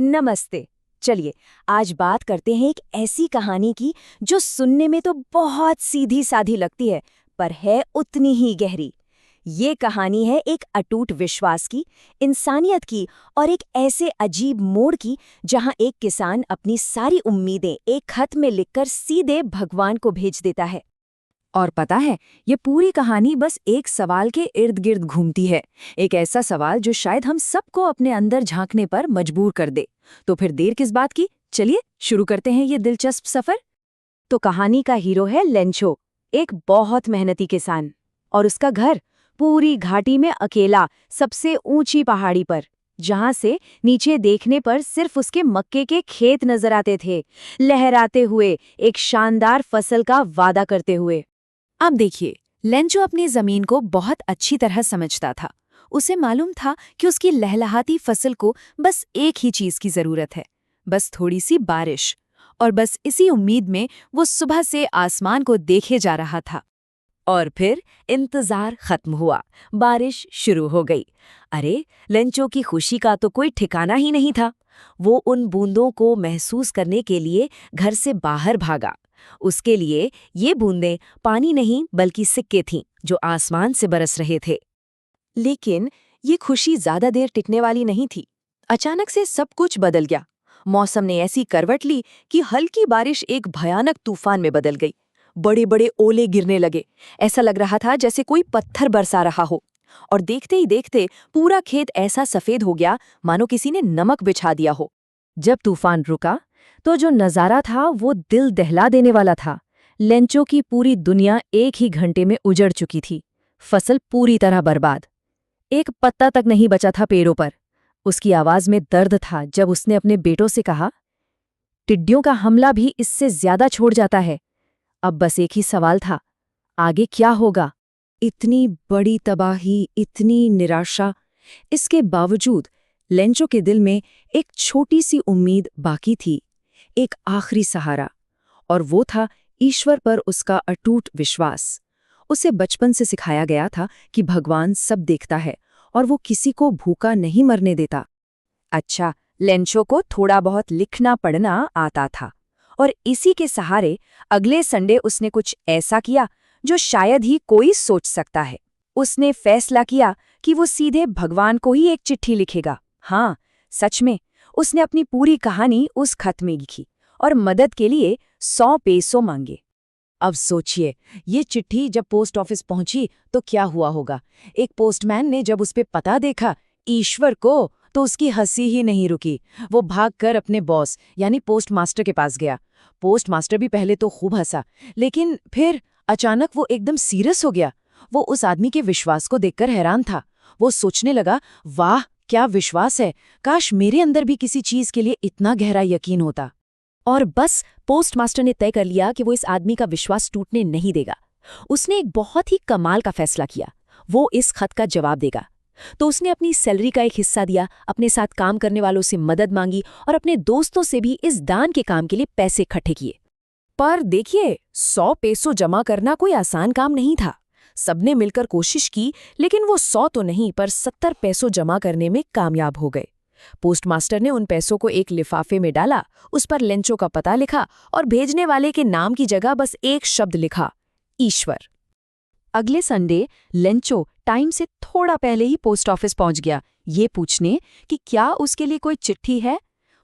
नमस्ते। चलिए आज बात करते हैं एक ऐसी कहानी की जो सुनने में तो बहुत सीधी साधी लगती है पर है उतनी ही गहरी। ये कहानी है एक अटूट विश्वास की, इंसानियत की और एक ऐसे अजीब मोड़ की जहां एक किसान अपनी सारी उम्मीदें एक खत में लिखकर सीधे भगवान को भेज देता है। और पता है, ये पूरी कहानी बस एक सवाल के इर्द गिर्द घूमती है। एक ऐसा सवाल जो शायद हम सबको अपने अंदर झांकने पर मजबूर कर दे। तो फिर देर किस बात की, चलिए शुरू करते हैं ये दिलचस्प सफर। तो कहानी का हीरो है लेंचो, एक बहुत मेहनती किसान। और उसका घर पूरी घाटी में अकेला, सबसे ऊंची पहाड़ी पर, जहां से नीचे देखने पर सिर्फ उसके मक्के के खेत नजर आते थे, लहराते हुए, एक शानदार फसल का वादा करते हुए। अब देखिए, लेंचो अपनी जमीन को बहुत अच्छी तरह समझता था। उसे मालूम था कि उसकी लहलहाती फसल को बस एक ही चीज की जरूरत है, बस थोड़ी सी बारिश। और बस इसी उम्मीद में वो सुबह से आसमान को देखे जा रहा था। और फिर इंतजार खत्म हुआ, बारिश शुरू हो गई। अरे, लेंचो की खुशी का तो कोई ठिकाना ही नहीं था। वो उन बूंदों को महसूस करने के लिए घर से बाहर भागा। उसके लिए ये बूंदें पानी नहीं बल्कि सिक्के थीं जो आसमान से बरस रहे थे। लेकिन ये खुशी ज्यादा देर टिकने वाली नहीं थी। अचानक से सब कुछ बदल गया। मौसम ने ऐसी करवट ली कि हल्की बारिश एक भयानक तूफान में बदल गई। बड़े बड़े ओले गिरने लगे। ऐसा लग रहा था जैसे कोई पत्थर बरसा रहा हो। और देखते ही देखते पूरा खेत ऐसा सफेद हो गया मानो किसी ने नमक बिछा दिया हो। जब तूफान रुका तो जो नजारा था वो दिल दहला देने वाला था। लेंचो की पूरी दुनिया एक ही घंटे में उजड़ चुकी थी। फसल पूरी तरह बर्बाद। एक पत्ता तक नहीं बचा था पेड़ों पर। उसकी आवाज में दर्द था जब उसने अपने बेटों से कहा, टिड्डियों का हमला भी इससे ज्यादा छोड़ जाता है। अब बस एक ही सवाल था, आगे क्या होगा? इतनी बड़ी तबाही, इतनी निराशा, इसके बावजूद लेंचो के दिल में एक छोटी सी उम्मीद बाकी थी, एक आखिरी सहारा। और वो था ईश्वर पर उसका अटूट विश्वास। उसे बचपन से सिखाया गया था कि भगवान सब देखता है और वो किसी को भूखा नहीं मरने देता। अच्छा, लेंचो को थोड़ा बहुत लिखना पढ़ना आता था और इसी के सहारे अगले संडे उसने कुछ ऐसा किया जो शायद ही कोई सोच सकता है। उसने फैसला किया कि वो सीधे भगवान को ही एक चिट्ठी लिखेगा। हाँ, सच में, उसने अपनी पूरी कहानी उस खत में लिखी और मदद के लिए 100 पैसों मांगे। अब सोचिए, ये चिट्ठी जब पोस्ट ऑफिस पहुंची तो क्या हुआ होगा। एक पोस्टमैन ने जब उस पे पता देखा, ईश्वर को, तो उसकी हंसी ही नहीं रुकी। वो भागकर अपने बॉस यानी पोस्ट मास्टर के पास गया। पोस्ट मास्टर भी पहले तो खूब हंसा, लेकिन फिर अचानक वो एकदम सीरियस हो गया। वो उस आदमी के विश्वास को देखकर हैरान था। वो सोचने लगा, वाह क्या विश्वास है, काश मेरे अंदर भी किसी चीज के लिए इतना गहरा यकीन होता। और बस पोस्ट मास्टर ने तय कर लिया कि वो इस आदमी का विश्वास टूटने नहीं देगा। उसने एक बहुत ही कमाल का फैसला किया, वो इस खत का जवाब देगा। तो उसने अपनी सैलरी का एक हिस्सा दिया, अपने साथ काम करने वालों से मदद मांगी और अपने दोस्तों से भी इस दान के काम के लिए पैसे इकट्ठे किए। पर देखिए, 100 पैसों जमा करना कोई आसान काम नहीं था। सबने मिलकर कोशिश की, लेकिन वो 100 तो नहीं पर 70 पैसों जमा करने में कामयाब हो गए। पोस्टमास्टर ने उन पैसों को एक लिफाफे में डाला, उस पर लेंचो का पता लिखा और भेजने वाले के नाम की जगह बस एक शब्द लिखा, ईश्वर। अगले संडे लेंचो टाइम से थोड़ा पहले ही पोस्ट ऑफिस पहुंच गया, ये पूछने कि क्या उसके लिए कोई चिट्ठी है।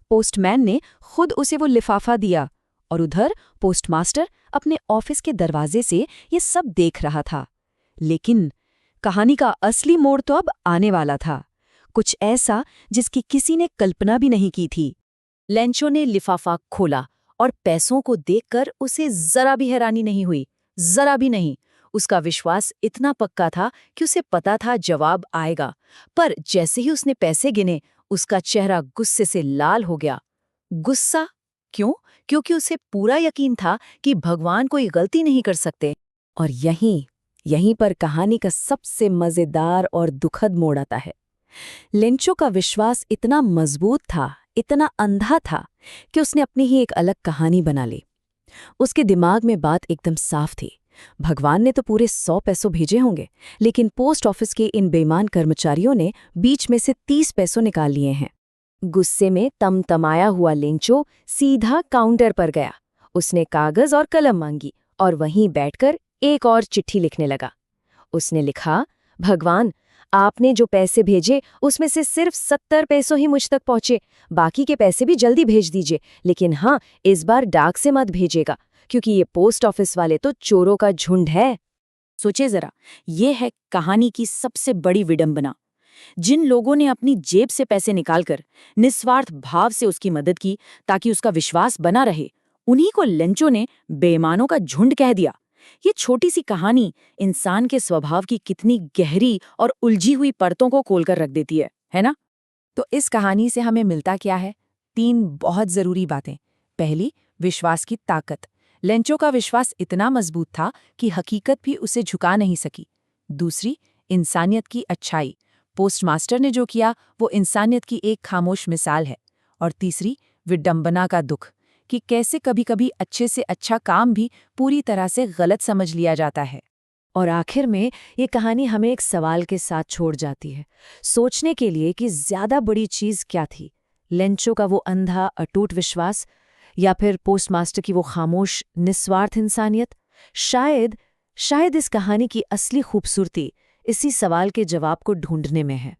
पोस्टमैन ने खुद उसे वो लिफाफा दिया और उधर पोस्टमास्टर अपने ऑफिस के दरवाजे से ये सब देख रहा था। लेकिन कहानी का असली मोड़ तो अब आने वाला था, कुछ ऐसा जिसकी किसी ने कल्पना भी नहीं की थी। लेंचो ने लिफाफा खोला और पैसों को देखकर उसे जरा भी हैरानी नहीं हुई, जरा भी नहीं। उसका विश्वास इतना पक्का था कि उसे पता था जवाब आएगा। पर जैसे ही उसने पैसे गिने, उसका चेहरा गुस्से से लाल हो गया। गुस्सा क्यों? क्योंकि उसे पूरा यकीन था कि भगवान कोई गलती नहीं कर सकते। और यहीं पर कहानी का सबसे मजेदार और दुखद मोड़ आता है। लेंचो का विश्वास इतना मजबूत था, इतना अंधा था कि उसने अपनी ही एक अलग कहानी बना ली। उसके दिमाग में बात एकदम साफ थी, भगवान ने तो पूरे 100 पैसों भेजे होंगे, लेकिन पोस्ट ऑफिस के इन बेईमान कर्मचारियों ने बीच में से 30 पैसों निकाल लिए हैं। गुस्से में तमतमाया हुआ लेंचो सीधा काउंटर पर गया। उसने कागज और कलम मांगी और वहीं बैठकर एक और चिट्ठी लिखने लगा। उसने लिखा, भगवान, आपने जो पैसे भेजे उसमें से सिर्फ 70 पैसों ही मुझ तक पहुंचे। बाकी के पैसे भी जल्दी भेज दीजिए, लेकिन हाँ, इस बार डाक से मत भेजेगा, क्योंकि ये पोस्ट ऑफिस वाले तो चोरों का झुंड है। सोचे जरा, ये है कहानी की सबसे बड़ी विडंबना। जिन लोगों ने अपनी जेब से पैसे निकालकर निस्वार्थ भाव से उसकी मदद की ताकि उसका विश्वास बना रहे, उन्हीं को लेंचो ने बेईमानों का झुंड कह दिया। ये छोटी सी कहानी इंसान के स्वभाव की कितनी गहरी और उलझी हुई परतों को खोलकर रख देती है ना? तो इस कहानी से हमें मिलता क्या है? 3 बहुत जरूरी बातें। पहली, विश्वास की ताकत। लेंचो का विश्वास इतना मजबूत था कि हकीकत भी उसे झुका नहीं सकी। दूसरी, इंसानियत की अच्छाई। पोस्टमास्टर ने जो किया वो इंसानियत की एक खामोश मिसाल है। और तीसरी, विडंबना का दुख, कि कैसे कभी-कभी अच्छे से अच्छा काम भी पूरी तरह से गलत समझ लिया जाता है। और आखिर में ये कहानी हमें एक सवाल के साथ छोड़ जाती है, सोचने के लिए कि ज्यादा बड़ी चीज क्या थी, लेंचो का वो अंधा अटूट विश्वास या फिर पोस्टमास्टर की वो खामोश निस्वार्थ इंसानियत। शायद इस कहानी की असली खूबसूरती इसी सवाल के जवाब को ढूंढने में है।